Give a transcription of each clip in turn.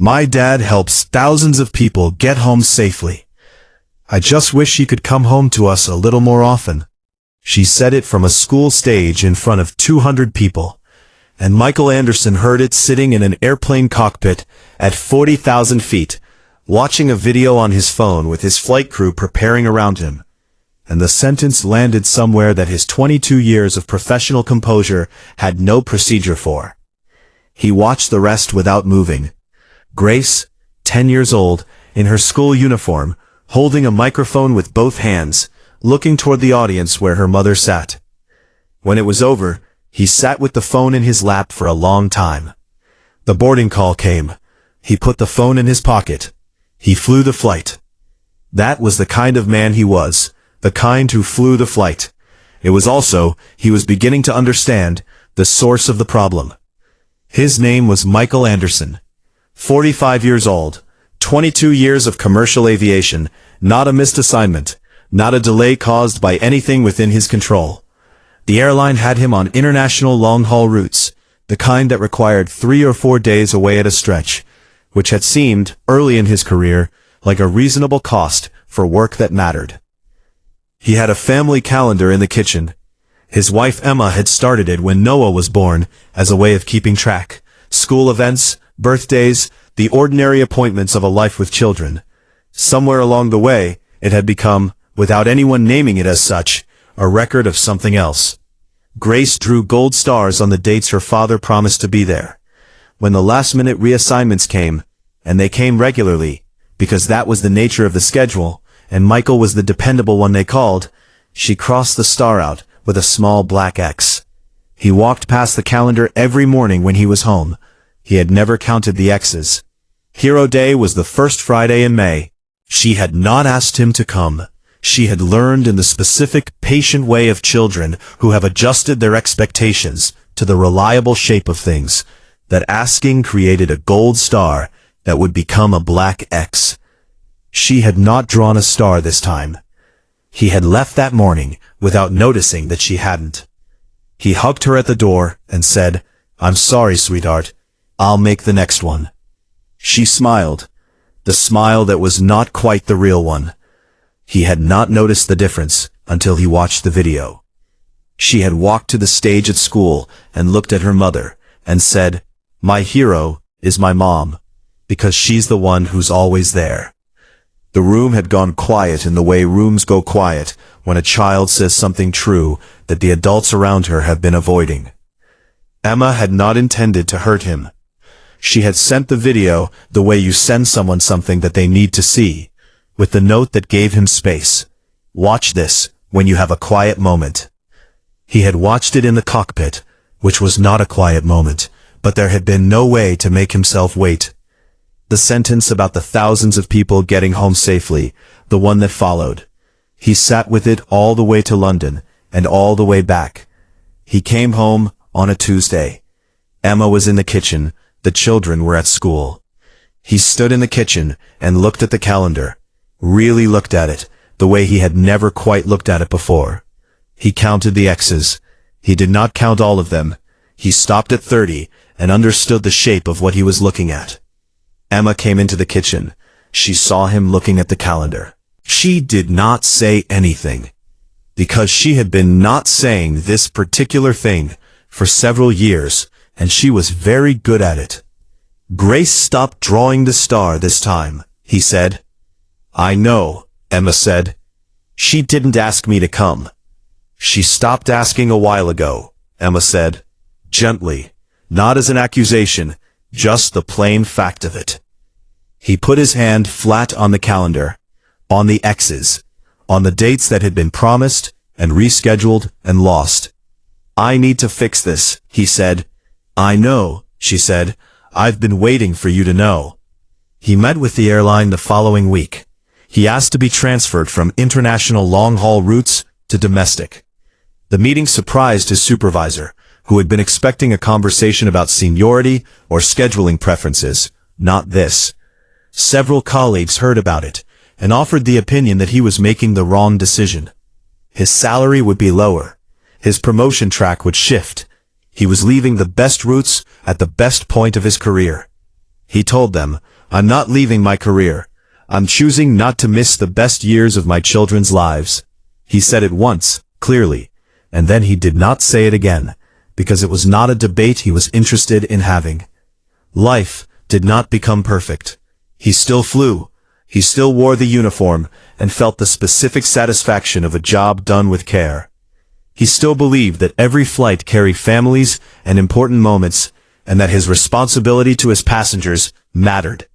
My dad helps thousands of people get home safely. I just wish he could come home to us a little more often." She said it from a school stage in front of 200 people, and Michael Anderson heard it sitting in an airplane cockpit at 40,000 feet, watching a video on his phone with his flight crew preparing around him. And the sentence landed somewhere that his 22 years of professional composure had no procedure for. He watched the rest without moving. Grace, 10 years old, in her school uniform, holding a microphone with both hands, looking toward the audience where her mother sat. When it was over, he sat with the phone in his lap for a long time. The boarding call came. He put the phone in his pocket. He flew the flight. That was the kind of man he was, the kind who flew the flight. It was also, he was beginning to understand, the source of the problem. His name was Michael Anderson. 45 years old, 22 years of commercial aviation, not a missed assignment, not a delay caused by anything within his control. The airline had him on international long-haul routes, the kind that required 3 or 4 days away at a stretch, which had seemed, early in his career, like a reasonable cost for work that mattered. He had a family calendar in the kitchen. His wife Emma had started it when Noah was born as a way of keeping track. School events, birthdays, the ordinary appointments of a life with children. Somewhere along the way, it had become, without anyone naming it as such, a record of something else. Grace drew gold stars on the dates her father promised to be there. When the last-minute reassignments came, and they came regularly, because that was the nature of the schedule, and Michael was the dependable one they called, she crossed the star out with a small black X. He walked past the calendar every morning when he was home. He had never counted the X's. Hero Day was the first Friday in May. She had not asked him to come. She had learned in the specific, patient way of children who have adjusted their expectations to the reliable shape of things, that asking created a gold star that would become a black X. She had not drawn a star this time. He had left that morning without noticing that she hadn't. He hugged her at the door and said, "I'm sorry, sweetheart. I'll make the next one." She smiled, the smile that was not quite the real one. He had not noticed the difference until he watched the video. She had walked to the stage at school and looked at her mother and said, "My hero is my mom, because she's the one who's always there." The room had gone quiet in the way rooms go quiet when a child says something true that the adults around her have been avoiding. Emma had not intended to hurt him. She had sent the video the way you send someone something that they need to see, with the note that gave him space. "Watch this when you have a quiet moment." He had watched it in the cockpit, which was not a quiet moment, but there had been no way to make himself wait. The sentence about the thousands of people getting home safely, the one that followed. He sat with it all the way to London, and all the way back. He came home on a Tuesday. Emma was in the kitchen, the children were at school. He stood in the kitchen and looked at the calendar, really looked at it, the way he had never quite looked at it before. He counted the X's. He did not count all of them. He stopped at 30 and understood the shape of what he was looking at. Emma came into the kitchen. She saw him looking at the calendar. She did not say anything, because she had been not saying this particular thing for several years, and she was very good at it. "Grace stopped drawing the star this time," he said. "I know," Emma said. "She didn't ask me to come." "She stopped asking a while ago," Emma said, gently, not as an accusation, just the plain fact of it. He put his hand flat on the calendar, on the X's, on the dates that had been promised and rescheduled and lost. "I need to fix this," he said. "I know," she said. "I've been waiting for you to know." He met with the airline the following week. He asked to be transferred from international long-haul routes to domestic. The meeting surprised his supervisor, who had been expecting a conversation about seniority or scheduling preferences, not this. Several colleagues heard about it and offered the opinion that he was making the wrong decision. His salary would be lower. His promotion track would shift. He was leaving the best routes at the best point of his career. He told them, I'm not leaving my career. I'm choosing not to miss the best years of my children's lives. He said it once, clearly, and then he did not say it again, because it was not a debate he was interested in having. Life did not become perfect. He still flew. He still wore the uniform and felt the specific satisfaction of a job done with care. He still believed that every flight carried families and important moments, and that his responsibility to his passengers mattered.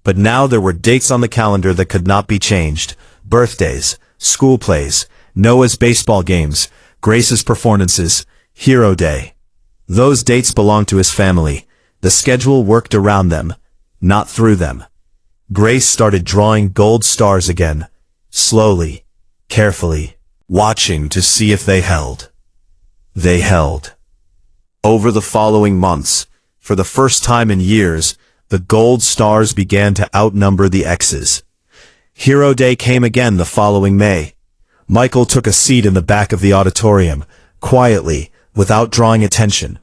But now there were dates on the calendar that could not be changed. Birthdays, school plays, Noah's baseball games, Grace's performances, Hero Day. Those dates belonged to his family. The schedule worked around them, not through them. Grace started drawing gold stars again, slowly, carefully, watching to see if they held. They held. Over the following months, for the first time in years, the gold stars began to outnumber the X's. Hero Day came again the following May. Michael took a seat in the back of the auditorium, quietly, without drawing attention,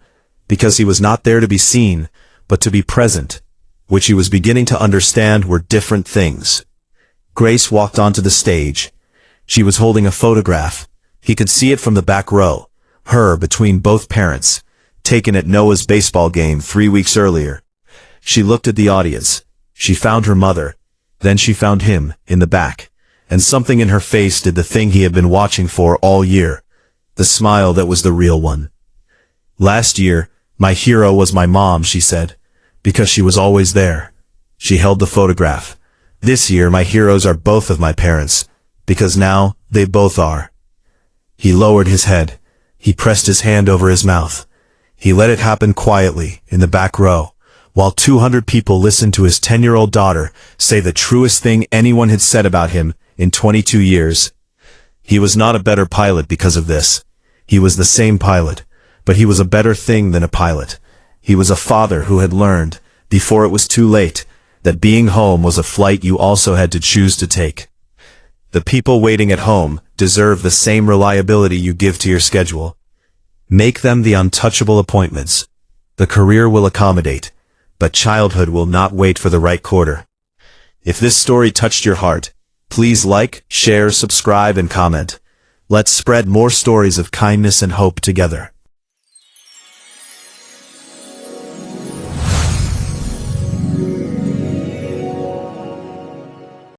because he was not there to be seen, but to be present, which he was beginning to understand were different things. Grace walked onto the stage. She was holding a photograph. He could see it from the back row, her between both parents, taken at Noah's baseball game 3 weeks earlier. She looked at the audience. She found her mother. Then she found him, in the back. And something in her face did the thing he had been watching for all year. The smile that was the real one. Last year, my hero was my mom, she said, because she was always there. She held the photograph. This year, my heroes are both of my parents, because now they both are. He lowered his head. He pressed his hand over his mouth. He let it happen quietly, in the back row, while 200 people listened to his 10-year-old daughter say the truest thing anyone had said about him in 22 years. He was not a better pilot because of this. He was the same pilot, but he was a better thing than a pilot. He was a father who had learned, before it was too late, that being home was a flight you also had to choose to take. The people waiting at home deserve the same reliability you give to your schedule. Make them the untouchable appointments. The career will accommodate, but childhood will not wait for the right quarter. If this story touched your heart, please like, share, subscribe, and comment. Let's spread more stories of kindness and hope together.